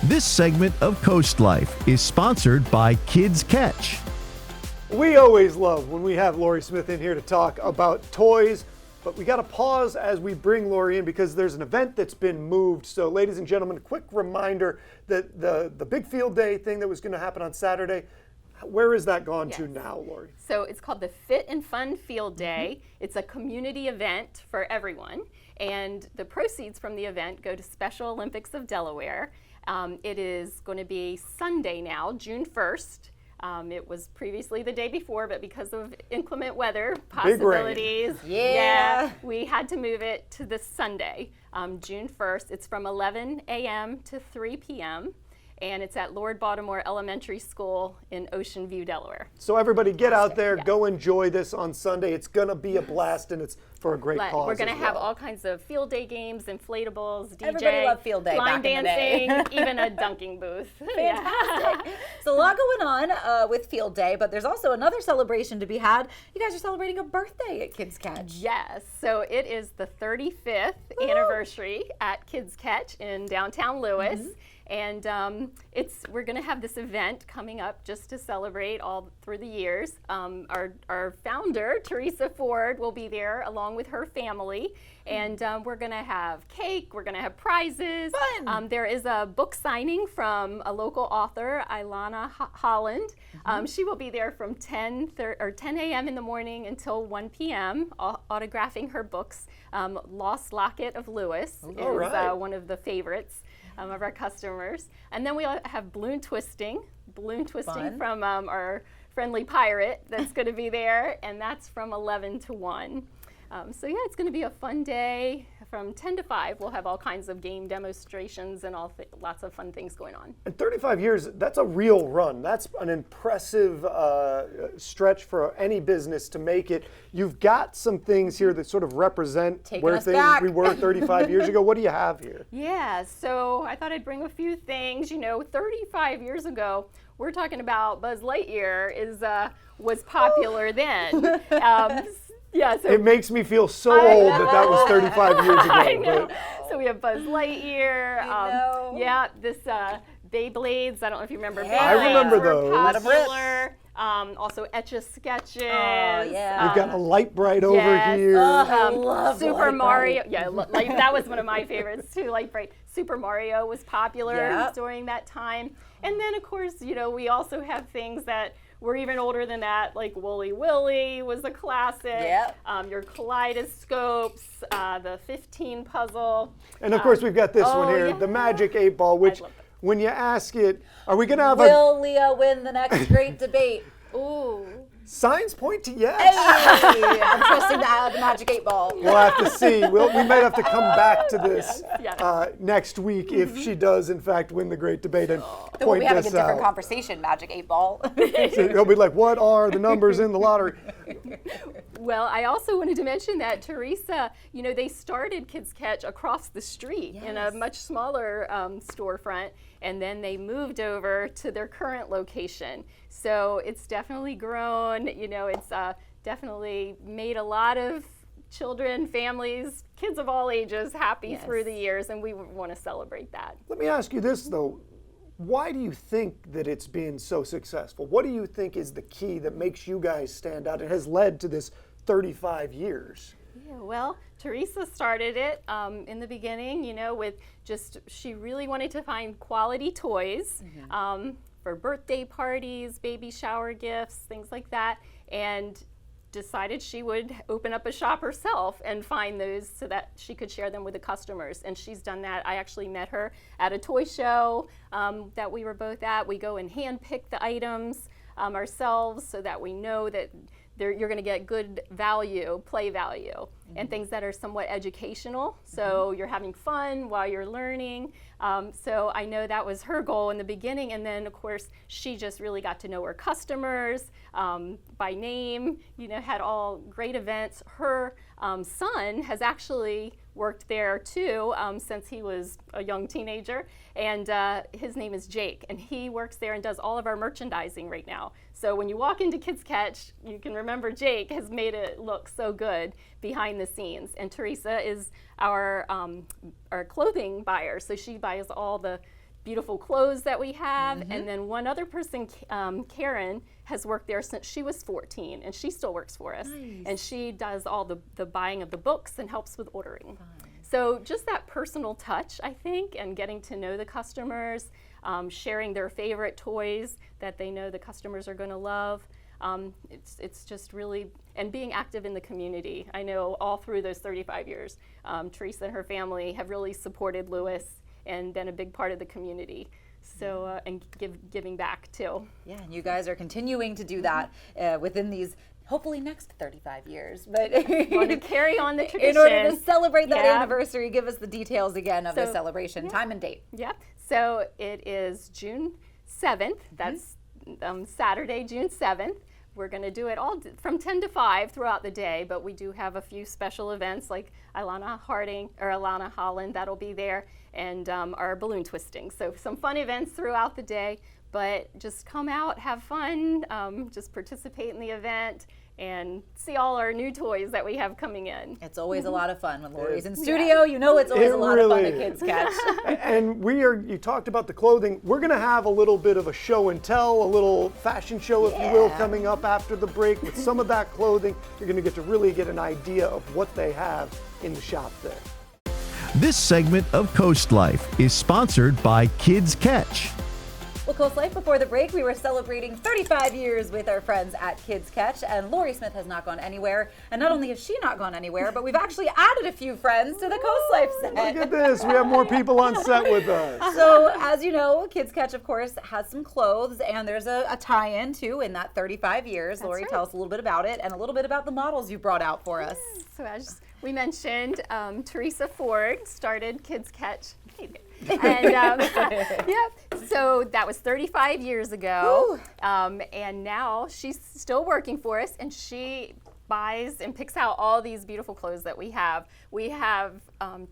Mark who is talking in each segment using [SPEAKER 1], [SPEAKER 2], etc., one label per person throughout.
[SPEAKER 1] This segment of CoastLife is sponsored by Kids Ketch.
[SPEAKER 2] We always love when we have Lori Smyth in here to talk about toys, but we got to pause as we bring Lori in because there's an event that's been moved. So ladies and gentlemen, a quick reminder that the big field day thing that was going to happen on Saturday, where is that gone to now, Lori?
[SPEAKER 3] So it's called the Fit and Fun Field Day. It's a community event for everyone, and the proceeds from the event go to Special Olympics of Delaware. It is going to be Sunday now, June 1st. It was previously the day before, but because of inclement weather possibilities, we had to move it to this Sunday, June 1st. It's from 11 a.m. to 3 p.m. and it's at Lord Baltimore Elementary School in Ocean View, Delaware.
[SPEAKER 2] So everybody get out there, go enjoy this on Sunday. It's going to be a blast, and it's for a great cause.
[SPEAKER 3] We're going to have all kinds of field day games, inflatables, DJ,
[SPEAKER 4] everybody loved field day
[SPEAKER 3] line
[SPEAKER 4] back in the day.
[SPEAKER 3] dancing, even a dunking booth.
[SPEAKER 4] Fantastic. So a lot going on with field day, but there's also another celebration to be had. You guys are celebrating a birthday at Kids Ketch.
[SPEAKER 3] Yes, so it is the 35th anniversary at Kids Ketch in downtown Lewis. And we're going to have this event coming up just to celebrate all through the years. Our founder, Teresa Ford, will be there along with her family. And we're going to have cake. We're going to have prizes.
[SPEAKER 4] Fun.
[SPEAKER 3] There is a book signing from a local author, Ilana Holland. She will be there from 10 a.m. in the morning until 1 p.m. Autographing her books. Lost Locket of Lewis is one of the favorites of our customers. And then we have balloon twisting from our friendly pirate that's going to be there, and that's from 11 to 1. So yeah, it's going to be a fun day. From 10 to 5, we'll have all kinds of game demonstrations and lots of fun things going on.
[SPEAKER 2] And 35 years, that's a real run. That's an impressive stretch for any business to make it. You've got some things here that sort of represent where we were 35 years ago. What do you have here?
[SPEAKER 3] Yeah, so I thought I'd bring a few things. 35 years ago, we're talking about Buzz Lightyear was popular then. Yeah, so
[SPEAKER 2] it makes me feel so old that was 35 years ago.
[SPEAKER 3] I know. So we have Buzz Lightyear. This Beyblades. I don't know if you remember Beyblades.
[SPEAKER 2] I remember those.
[SPEAKER 3] Popular. Also Etch-a-Sketches.
[SPEAKER 4] Oh, yeah.
[SPEAKER 2] We've got a Light Bright over here.
[SPEAKER 4] I love
[SPEAKER 3] Super
[SPEAKER 4] Light
[SPEAKER 3] Mario.
[SPEAKER 4] Bright.
[SPEAKER 3] Yeah, that was one of my favorites too. Light Bright. Super Mario was popular during that time. And then, of course, we also have things that we're even older than that, like Wooly Willy was a classic. Your kaleidoscopes, the 15 puzzle.
[SPEAKER 2] And of course, we've got this one here, the Magic 8 Ball, which when you ask it, are we going to have
[SPEAKER 4] Will Leah win the next great debate?
[SPEAKER 3] Ooh.
[SPEAKER 2] Signs point to yes.
[SPEAKER 4] Hey, I'm trusting the Magic 8 Ball.
[SPEAKER 2] We'll have to see. We might have to come back to this next week if she does, in fact, win the great debate and point this out.
[SPEAKER 4] We'll be having a different conversation, Magic 8 Ball.
[SPEAKER 2] So they'll be like, what are the numbers in the lottery?
[SPEAKER 3] Well, I also wanted to mention that Teresa, they started Kids Ketch across the street in a much smaller storefront, and then they moved over to their current location. So it's definitely grown. It's definitely made a lot of children, families, kids of all ages happy through the years, and we want to celebrate that.
[SPEAKER 2] Let me ask you this, though. Why do you think that it's been so successful? What do you think is the key that makes you guys stand out and has led to this 35 years?
[SPEAKER 3] Yeah, well, Teresa started it in the beginning, she really wanted to find quality toys for birthday parties, baby shower gifts, things like that, and decided she would open up a shop herself and find those so that she could share them with the customers. And she's done that. I actually met her at a toy show that we were both at. We go and hand pick the items ourselves so that we know that you're going to get good value, play value, and things that are somewhat educational. So you're having fun while you're learning. So I know that was her goal in the beginning. And then, of course, she just really got to know her customers by name, had all great events. Her son has actually worked there too since he was a young teenager, and his name is Jake, and he works there and does all of our merchandising right now. So when you walk into Kids Ketch, you can remember Jake has made it look so good behind the scenes. And Teresa is our clothing buyer, so she buys all the beautiful clothes that we have. And then one other person, Karen, has worked there since she was 14, and she still works for us.
[SPEAKER 4] Nice.
[SPEAKER 3] And she does all the buying of the books and helps with ordering. So just that personal touch, I think, and getting to know the customers, sharing their favorite toys that they know the customers are going to love. It's just really, and being active in the community. I know all through those 35 years, Teresa and her family have really supported Lewis and been a big part of the community. So, and giving back too.
[SPEAKER 4] Yeah, and you guys are continuing to do that within these hopefully next 35 years. But
[SPEAKER 3] Want to carry on the tradition.
[SPEAKER 4] in order to celebrate that
[SPEAKER 3] Yeah.
[SPEAKER 4] anniversary, give us the details again of the
[SPEAKER 3] So,
[SPEAKER 4] celebration, time and date.
[SPEAKER 3] Yeah, so it is June 7th. That's Saturday, June 7th. We're going to do it all from 10 to 5 throughout the day, but we do have a few special events like Ilana Holland, that'll be there, and our balloon twisting. So some fun events throughout the day, but just come out, have fun, just participate in the event, and see all our new toys that we have coming in.
[SPEAKER 4] It's always a lot of fun when Lori's in studio. You know it's always
[SPEAKER 2] It
[SPEAKER 4] a lot of fun
[SPEAKER 2] really
[SPEAKER 4] at Kids
[SPEAKER 2] is.
[SPEAKER 4] Ketch.
[SPEAKER 2] And you talked about the clothing. We're going to have a little bit of a show and tell, a little fashion show, if you will, coming up after the break with some of that clothing. You're going to really get an idea of what they have in the shop there.
[SPEAKER 1] This segment of Coast Life is sponsored by Kids Ketch.
[SPEAKER 4] Well, CoastLife, before the break, we were celebrating 35 years with our friends at Kids Ketch, and Lori Smyth has not gone anywhere. And not only has she not gone anywhere, but we've actually added a few friends to the CoastLife set.
[SPEAKER 2] Look at this. We have more people on set with us.
[SPEAKER 4] So, as you know, Kids Ketch, of course, has some clothes, and there's a tie-in, too, in that 35 years. Lori,
[SPEAKER 3] right.
[SPEAKER 4] tell us a little bit about it, and a little bit about the models you brought out for us.
[SPEAKER 3] So as we mentioned, Teresa Ford started Kids Ketch. And so that was 35 years ago, and now she's still working for us, and she buys and picks out all these beautiful clothes that we have. We have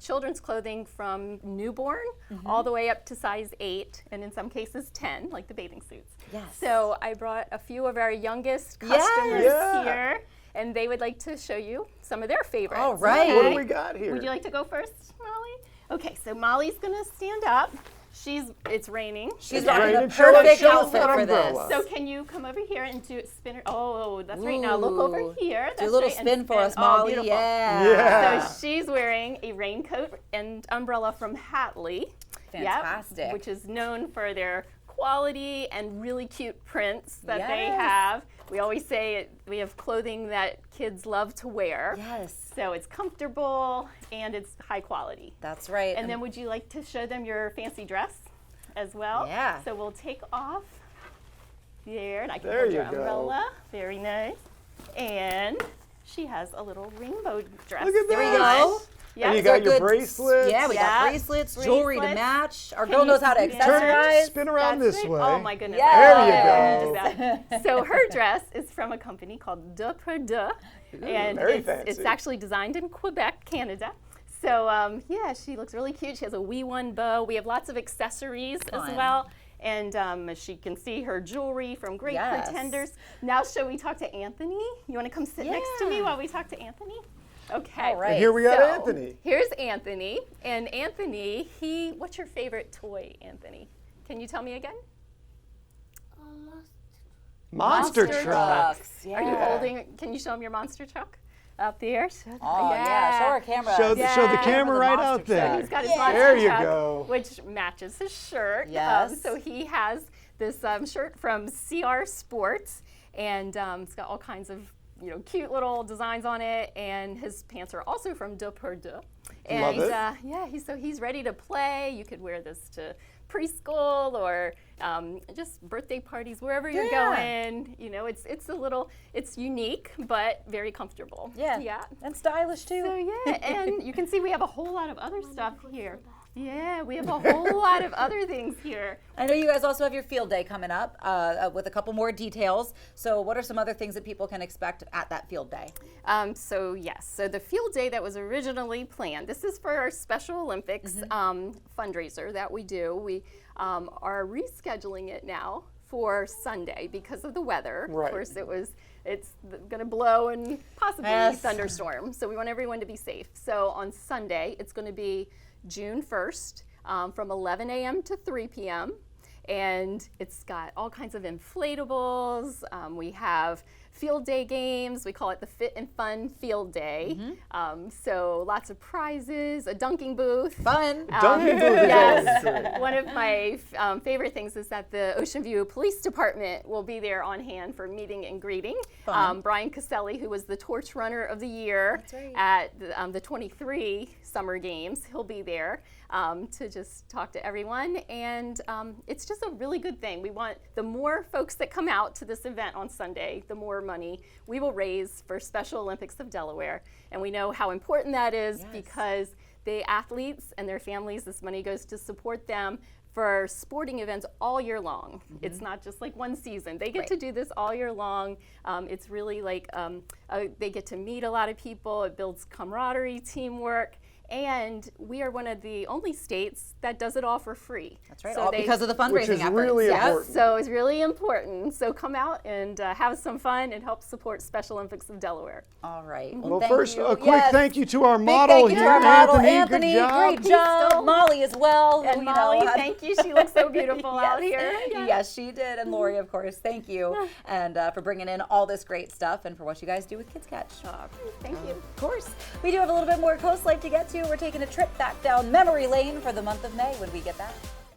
[SPEAKER 3] children's clothing from newborn all the way up to size 8, and in some cases 10, like the bathing suits.
[SPEAKER 4] Yes.
[SPEAKER 3] So I brought a few of our youngest customers here, and they would like to show you some of their favorites.
[SPEAKER 4] All right.
[SPEAKER 2] What do we got here?
[SPEAKER 3] Would you like to go first, Molly? Okay, so Molly's gonna stand up. It's raining.
[SPEAKER 4] She's
[SPEAKER 2] It's
[SPEAKER 4] rocking the
[SPEAKER 2] raining. Show us-
[SPEAKER 4] perfect
[SPEAKER 2] show us
[SPEAKER 4] outfit
[SPEAKER 2] that
[SPEAKER 4] for this.
[SPEAKER 2] umbrella.
[SPEAKER 3] So can you come over here and do spin? Oh, that's right. Now look over
[SPEAKER 4] Ooh.
[SPEAKER 3] here.
[SPEAKER 4] Do a
[SPEAKER 3] That's
[SPEAKER 4] little
[SPEAKER 3] right, and
[SPEAKER 4] spin for us,
[SPEAKER 3] Oh,
[SPEAKER 4] Molly.
[SPEAKER 3] beautiful.
[SPEAKER 2] Yeah.
[SPEAKER 3] So she's wearing a raincoat and umbrella from Hatley.
[SPEAKER 4] Fantastic.
[SPEAKER 3] Which is known for their quality and really cute prints that they
[SPEAKER 4] Yes.
[SPEAKER 3] have. We always say we have clothing that kids love to wear.
[SPEAKER 4] Yes,
[SPEAKER 3] So it's comfortable and it's high quality.
[SPEAKER 4] that's right.
[SPEAKER 3] And then would you like to show them your fancy dress as well?
[SPEAKER 4] Yeah.
[SPEAKER 3] So we'll take off there, and I can
[SPEAKER 2] There
[SPEAKER 3] hold
[SPEAKER 2] you
[SPEAKER 3] your
[SPEAKER 2] go.
[SPEAKER 3] umbrella. Very nice. And she has a little rainbow dress.
[SPEAKER 2] Look at
[SPEAKER 4] There we
[SPEAKER 2] that.
[SPEAKER 4] go.
[SPEAKER 3] Yes.
[SPEAKER 2] And you got your
[SPEAKER 4] Good-
[SPEAKER 2] bracelets.
[SPEAKER 4] Yeah, we got
[SPEAKER 3] Yeah.
[SPEAKER 4] bracelets, jewelry to
[SPEAKER 3] Bracelets.
[SPEAKER 4] match. Our
[SPEAKER 3] Can
[SPEAKER 4] girl
[SPEAKER 3] you
[SPEAKER 4] knows how to
[SPEAKER 3] see that?
[SPEAKER 4] accessorize.
[SPEAKER 2] Spin around
[SPEAKER 3] That's
[SPEAKER 2] this
[SPEAKER 3] right.
[SPEAKER 2] way.
[SPEAKER 3] Oh my goodness.
[SPEAKER 4] Yes.
[SPEAKER 3] I
[SPEAKER 2] There
[SPEAKER 3] love
[SPEAKER 2] you
[SPEAKER 3] it.
[SPEAKER 2] go.
[SPEAKER 3] Do that. So her dress is from a company called Deux pour Deux, and
[SPEAKER 2] very
[SPEAKER 3] it's
[SPEAKER 2] fancy.
[SPEAKER 3] actually designed in Quebec, Canada. So yeah, she looks really cute. She has a wee one bow. We have lots of accessories
[SPEAKER 4] Fun.
[SPEAKER 3] as well. And as she can see her jewelry from Great
[SPEAKER 4] Yes.
[SPEAKER 3] Pretenders. Now, shall we talk to Anthony? You want to come sit next to me
[SPEAKER 4] Yeah.
[SPEAKER 3] while we talk to Anthony? Okay.
[SPEAKER 4] All right.
[SPEAKER 2] And here we got
[SPEAKER 3] So,
[SPEAKER 2] Anthony.
[SPEAKER 3] Here's Anthony. And Anthony, what's your favorite toy, Anthony? Can you tell me again?
[SPEAKER 2] Monster truck.
[SPEAKER 3] Are you holding, can you show him your monster truck? Up there?
[SPEAKER 4] Oh, yeah. Show our camera.
[SPEAKER 2] Show the
[SPEAKER 3] Yeah.
[SPEAKER 2] camera right
[SPEAKER 4] monster
[SPEAKER 2] out there.
[SPEAKER 3] So he's got his
[SPEAKER 4] Yeah.
[SPEAKER 3] monster
[SPEAKER 2] There you
[SPEAKER 3] truck,
[SPEAKER 2] go.
[SPEAKER 3] which matches his shirt.
[SPEAKER 4] Yes.
[SPEAKER 3] So he has this shirt from CR Sports, and it's got all kinds of cute little designs on it. And his pants are also from Deux pour Deux. And
[SPEAKER 2] Love it.
[SPEAKER 3] he's ready to play. You could wear this to preschool or just birthday parties, wherever you're going. It's unique but very comfortable.
[SPEAKER 4] Yeah. And stylish too.
[SPEAKER 3] So yeah, and you can see we have a whole lot of other stuff here. Yeah, we have a whole lot of other things here.
[SPEAKER 4] I know you guys also have your field day coming up with a couple more details. So what are some other things that people can expect at that field day?
[SPEAKER 3] So the field day that was originally planned, this is for our Special Olympics fundraiser that we do. We are rescheduling it now for Sunday because of the weather.
[SPEAKER 2] Right.
[SPEAKER 3] Of course, it's going to blow and possibly
[SPEAKER 4] Yes.
[SPEAKER 3] thunderstorm. So we want everyone to be safe. So on Sunday, it's going to be June 1st. from 11 a.m. to 3 p.m. And it's got all kinds of inflatables. We have field day games. We call it the Fit and Fun Field Day. So lots of prizes, a dunking booth.
[SPEAKER 4] Fun.
[SPEAKER 2] Dunking booth is
[SPEAKER 3] Yes.
[SPEAKER 2] always great.
[SPEAKER 3] One of my favorite things is that the Ocean View Police Department will be there on hand for meeting and greeting.
[SPEAKER 4] Fun.
[SPEAKER 3] Brian Caselli, who was the torch runner of the year
[SPEAKER 4] right.
[SPEAKER 3] at the 23 Summer Games, he'll be there to just talk to everyone. And it's just a really good thing. We want the more folks that come out to this event on Sunday, the more money we will raise for Special Olympics of Delaware. And we know how important that is because the athletes and their families, this money goes to support them for sporting events all year long. It's not just like one season. They get to do this all year long. It's really like they get to meet a lot of people. It builds camaraderie, teamwork. And we are one of the only states that does it all for free.
[SPEAKER 4] That's right,
[SPEAKER 3] So
[SPEAKER 4] all
[SPEAKER 3] they-
[SPEAKER 4] because of the fundraising
[SPEAKER 2] Which is
[SPEAKER 4] efforts.
[SPEAKER 2] really
[SPEAKER 4] yes.
[SPEAKER 2] important.
[SPEAKER 3] So it's really important. So come out and have some fun and help support Special Olympics of Delaware.
[SPEAKER 4] All right.
[SPEAKER 2] Well,
[SPEAKER 4] thank
[SPEAKER 2] first,
[SPEAKER 4] you.
[SPEAKER 2] a quick
[SPEAKER 4] Yes.
[SPEAKER 2] thank you to our
[SPEAKER 4] Big
[SPEAKER 2] model
[SPEAKER 4] thank you
[SPEAKER 2] here,
[SPEAKER 4] to our model,
[SPEAKER 2] Anthony. Good job.
[SPEAKER 4] Great job.
[SPEAKER 3] still-
[SPEAKER 4] Molly as well. who,
[SPEAKER 3] And
[SPEAKER 4] you know,
[SPEAKER 3] Molly,
[SPEAKER 4] had-
[SPEAKER 3] thank you. She looks so beautiful out here.
[SPEAKER 4] Yes, she did. And Lori, of course, thank you. And for bringing in all this great stuff and for what you guys do with Kids Catch.
[SPEAKER 3] Thank you.
[SPEAKER 4] Of course. We do have a little bit more Coast Life to get to. We're taking a trip back down memory lane for the month of May when we get back.